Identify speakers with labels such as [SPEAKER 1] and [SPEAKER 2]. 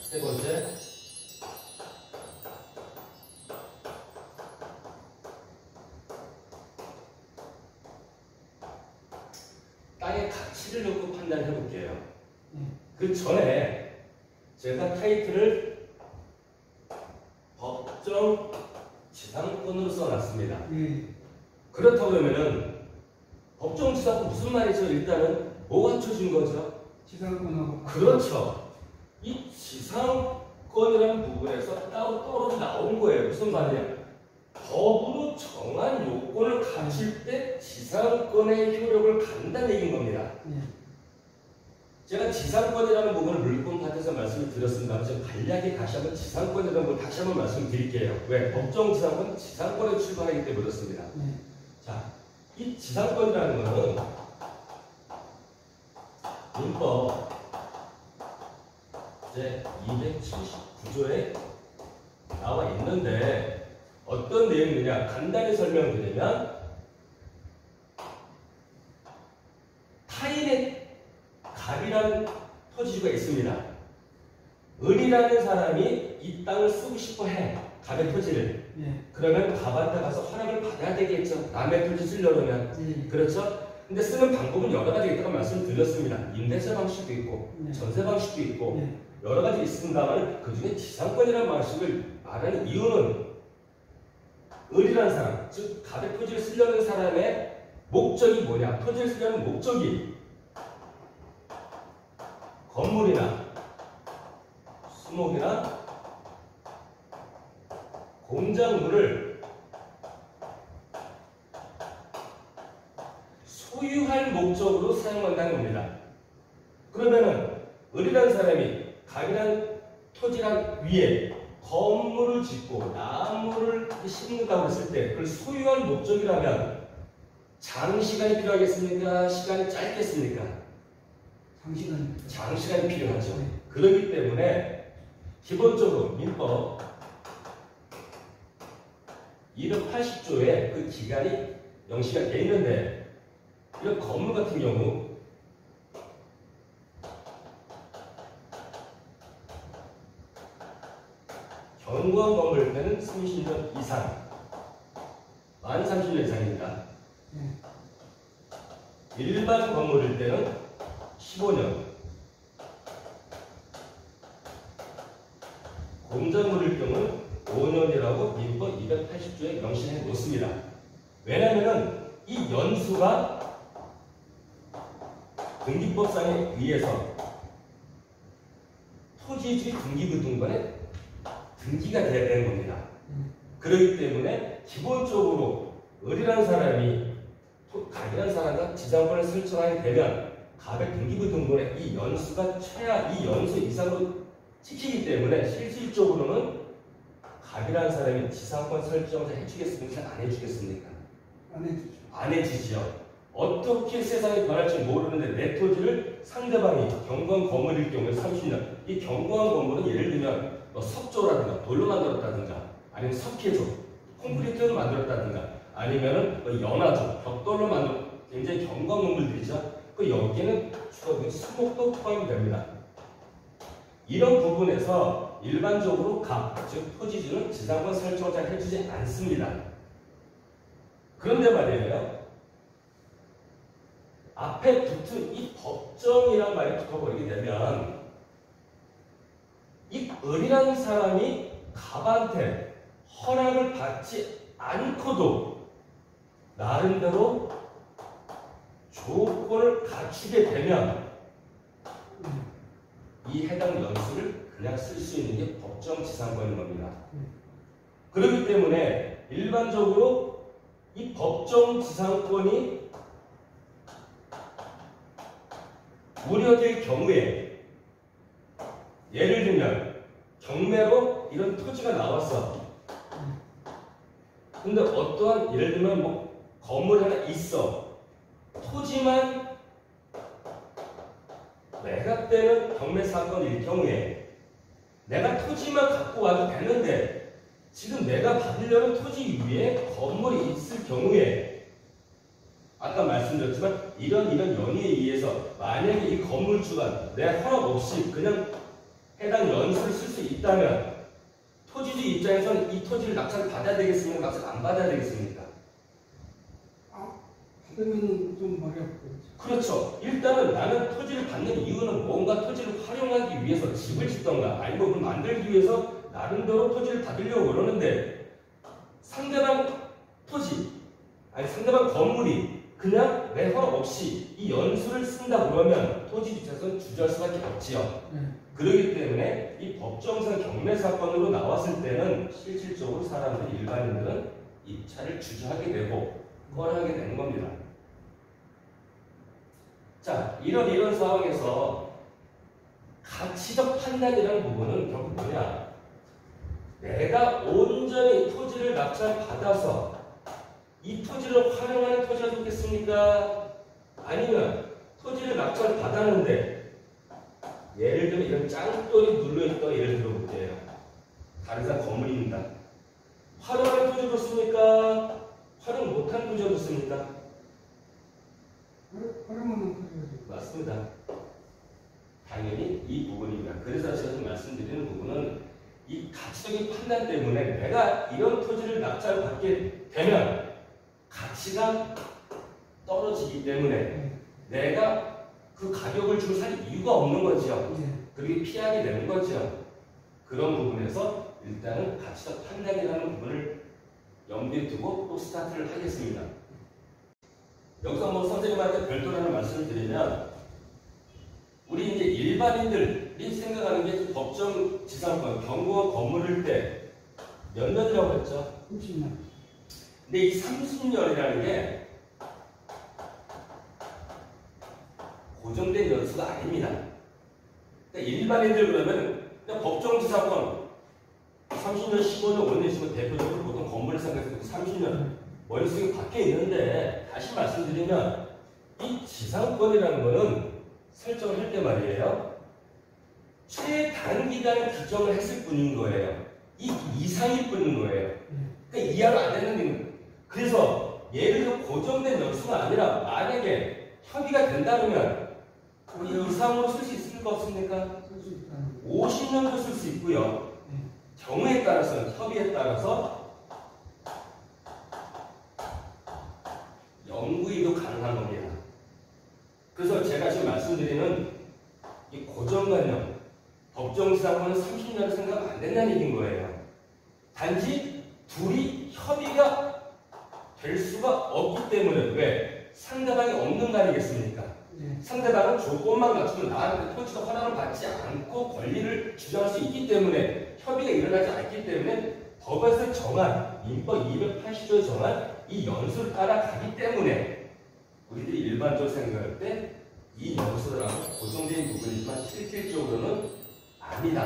[SPEAKER 1] 세 번째, 땅의 가치를 놓고 판단해 볼게요. 그 전에 제가 타이틀을 법정 지상권으로 써놨습니다. 그렇다고 하면은 법정 지상권 무슨 말이죠? 일단은 뭐가 쳐진 거죠?
[SPEAKER 2] 지상권하고.
[SPEAKER 1] 그렇죠. 이 지상권이라는 부분에서 따로 떨어져 나온 거예요. 무슨 말이냐? 법으로 정한 요건을 갖출 때 지상권의 효력을 갖는다는 얘기인 겁니다. 제가 지상권이라는 부분을 물권 파트에서 말씀을 드렸습니다. 제가 간략히 다시 한번 지상권이라는 부분을 다시 한번 말씀을 드릴게요. 왜? 법정 지상권은 지상권에 출발하기 때문에 그렇습니다. 자, 이 지상권이라는 것은 민법 제 279조에 나와 있는데 어떤 내용이냐 간단히 설명드리면 타인의 갑이라는 토지주가 있습니다. 을이라는 사람이 이 땅을 쓰고 싶어 해. 갑의 토지를. 그러면 갑한테 가서 허락을 받아야 되겠죠. 남의 토지 쓰려면. 그렇죠? 근데 쓰는 방법은 여러 가지 있다고 말씀드렸습니다. 임대차 방식도 있고 전세 방식도 있고 여러 가지 있습니다만 그 중에 지상권이라는 방식을 말하는 이유는 을이라는 사람, 즉 갑의 토지를 쓰려는 사람의 목적이 뭐냐? 토지를 쓰려는 목적이 건물이나 수목이나 공작물을 소유할 목적으로 사용한다는 겁니다. 그러면은 을이라는 사람이 갑이라는 토지란 위에 건물을 짓고 나무를 심는다고 했을 때 그걸 소유할 목적이라면 장시간이 필요하겠습니까? 시간이 짧겠습니까? 장시간이 필요하죠. 그렇기 때문에 기본적으로 민법 280조에 그 기간이 명시가 되어 있는데 이런 건물 같은 경우 경관 건물때는 30년 이상, 만 30년 이상입니다. 일반 건물일 때는 15년, 공작물일 경우는 5년이라고 민법 280조에 명시해 놓습니다. 왜냐하면 이 연수가 등기법상에 의해서 토지주의 등기부등본에 등기가 돼야 되는 겁니다. 그렇기 때문에 기본적으로 을이라는 사람이 갑이라는 사람과 지상권을 설정하게 되면 갑의 등기부등본에 이 연수가 최하 이 연수 이상으로 찍히기 때문에 실질적으로는 갑이라는 사람이 지상권 설정을 해주겠습니까? 안 해주겠습니까? 안 해주죠. 어떻게 세상이 변할지 모르는데 내 토지를 상대방이 경관 건물일 경우에 30년 이 경관 건물은 예를 들면 석조라든가 돌로 만들었다든가 아니면 석회조, 콘크리트로 만들었다든가 아니면은 연화조, 벽돌로 만든 굉장히 경관 건물들이죠. 그 여기에는 주로 수목도 포함이 됩니다. 이런 부분에서 일반적으로 갑, 즉 토지주는 지상권 설정을 잘 해주지 않습니다. 그런데 말이에요. 앞에 붙은 이 법정이란 말이 붙어버리게 되면 이 을이라는 사람이 갑한테 허락을 받지 않고도 나름대로 조건을 갖추게 되면 이 해당 연수를 그냥 쓸 수 있는 게 법정 지상권인 겁니다. 그렇기 때문에 일반적으로 이 법정 지상권이 우려될 경우에 예를 들면 경매로 이런 토지가 나왔어. 근데 어떠한 예를 들면 뭐 건물 하나 있어. 토지만 매각되는 경매 사건일 경우에 내가 토지만 갖고 와도 되는데 지금 내가 받으려는 토지 위에 건물이 있을 경우에 아까 말씀드렸지만 이런 연유에 의해서 만약에 이 건물주가 내 허락 없이 그냥 해당 연수를 쓸 수 있다면 토지주 입장에서는 이 토지를 낙찰 받아야 되겠습니까? 낙찰 안 받아야 되겠습니까?
[SPEAKER 2] 받으면 좀 말이 아프죠.
[SPEAKER 1] 그렇죠. 일단은 나는 토지를 받는 이유는 뭔가 토지를 활용하기 위해서 집을 짓던가 아니면 그걸 만들기 위해서 나름대로 토지를 받으려고 그러는데 상대방 토지, 아니 상대방 건물이 그냥 내 허락 없이 이 연수를 쓴다 그러면 토지 주체에서는 주저할 수밖에 없지요. 그렇기 때문에 이 법정상 경매 사건으로 나왔을 때는 실질적으로 사람들이 일반인들은 입찰을 주저하게 되고 꺼려하게 되는 겁니다. 자, 이런 상황에서 가치적 판단이라는 부분은 결국 뭐냐? 내가 온전히 토지를 낙찰받아서 이 토지를 활용하는 토지가 좋겠습니까? 아니면 토지를 낙찰받았는데 예를 들면 이런 짱돌이 눌러있던 예를 들어볼게요. 다른 사람 건물입니다. 활용하는 토지 좋습니까? 활용 못하는 토지가 좋습니까?
[SPEAKER 2] 활용하는 토지가
[SPEAKER 1] 맞습니다. 당연히 이 부분입니다. 그래서 제가 좀 말씀드리는 부분은 이 가치적인 판단 때문에 내가 이런 토지를 낙찰받게 되면 가치가 떨어지기 때문에 내가 그 가격을 주고 살 이유가 없는 거죠. 그렇게 피하게 되는 거죠. 그런 부분에서 일단은 가치적 판단이라는 부분을 염두에 두고 또 스타트를 하겠습니다. 여기서 뭐 선생님한테 별도로 하나 말씀을 드리면 우리 이제 일반인들이 생각하는 게 법정 지상권, 경고와 건물일 때 몇 년이라고 했죠?
[SPEAKER 2] 30년.
[SPEAKER 1] 근데 이 30년이라는 게 고정된 연수가 아닙니다. 그러니까 일반인들 그러면 그냥 법정 지상권 30년, 15년, 5년 있으면 대표적으로 보통 건물을 생각해서 30년 머릿속에 밖에 있는데 다시 말씀드리면 이 지상권이라는 거는 설정을 할 때 말이에요. 최단기간 규정을 했을 뿐인 거예요. 이 이상일 뿐인 거예요. 그러니까 이하로 안 되는 게 그래서 예를 들어 고정된 연수가 아니라 만약에 협의가 된다면 이 이상으로 쓸 수 있을까 없습니까?
[SPEAKER 2] 쓸 수 있다는
[SPEAKER 1] 50년도 쓸 수 있고요. 경우에 따라서는 협의에 따라서 영구이도 가능한 겁니다. 그래서 제가 지금 말씀드리는 이 고정관념, 법정지상권은 30년을 생각하면 안 된다는 얘기인 거예요. 단지 둘이 협의가 될 수가 없기 때문에 왜? 상대방이 없는 거 아니겠습니까? 상대방은 조건만 갖추면 나한테 토지가 허락을 받지 않고 권리를 주장할 수 있기 때문에 협의가 일어나지 않기 때문에 법에서 정한 민법 280조에 정한 이 연수를 따라가기 때문에 우리들이 일반적으로 생각할 때 이 연수라는 고정된 부분이지만 실질적으로는 아니다.